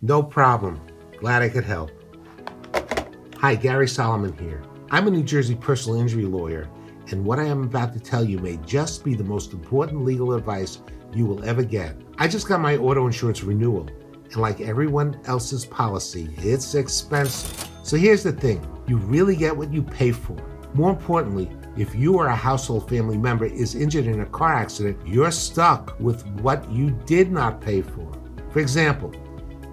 No problem. Glad I could help. Hi, Garry Salomon here. I'm a New Jersey personal injury lawyer, and what I am about to tell you may just be the most important legal advice you will ever get. I just got my auto insurance renewal, and like everyone else's policy, it's expensive. So here's the thing, you really get what you pay for. More importantly, if you or a household family member is injured in a car accident, you're stuck with what you did not pay for. For example,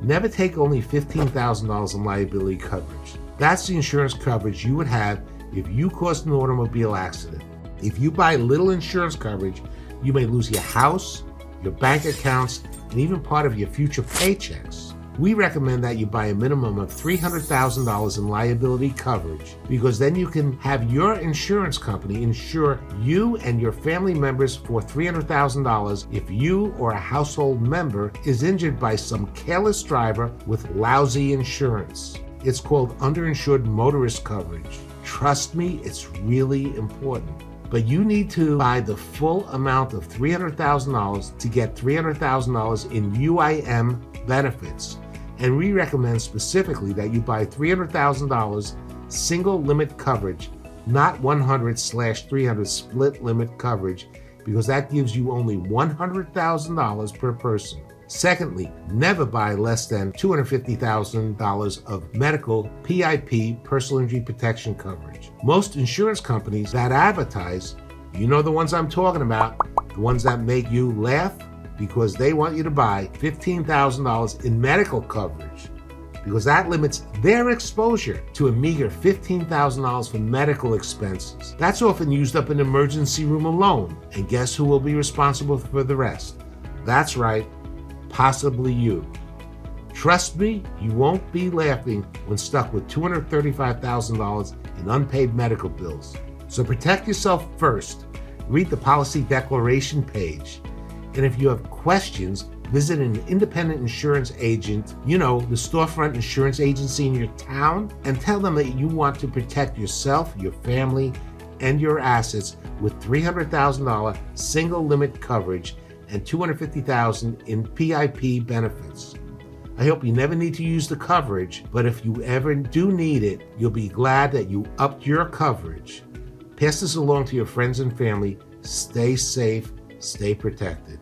never take only $15,000 in liability coverage. That's the insurance coverage you would have if you caused an automobile accident. If you buy little insurance coverage, you may lose your house, your bank accounts, and even part of your future paychecks. We recommend that you buy a minimum of $300,000 in liability coverage, because then you can have your insurance company insure you and your family members for $300,000 if you or a household member is injured by some careless driver with lousy insurance. It's called underinsured motorist coverage. Trust me, it's really important. But you need to buy the full amount of $300,000 to get $300,000 in UIM benefits. And we recommend specifically that you buy $300,000 single limit coverage, not 100/300 split limit coverage, because that gives you only $100,000 per person. Secondly, never buy less than $250,000 of medical PIP, personal injury protection coverage. Most insurance companies that advertise, you know the ones I'm talking about, the ones that make you laugh, because they want you to buy $15,000 in medical coverage, because that limits their exposure to a meager $15,000 for medical expenses. That's often used up in the emergency room alone, and guess who will be responsible for the rest? That's right, possibly you. Trust me, you won't be laughing when stuck with $235,000 in unpaid medical bills. So protect yourself first. Read the policy declaration page. And if you have questions, visit an independent insurance agent, the storefront insurance agency in your town, and tell them that you want to protect yourself, your family, and your assets with $300,000 single limit coverage and $250,000 in PIP benefits. I hope you never need to use the coverage, but if you ever do need it, you'll be glad that you upped your coverage. Pass this along to your friends and family. Stay safe, stay protected.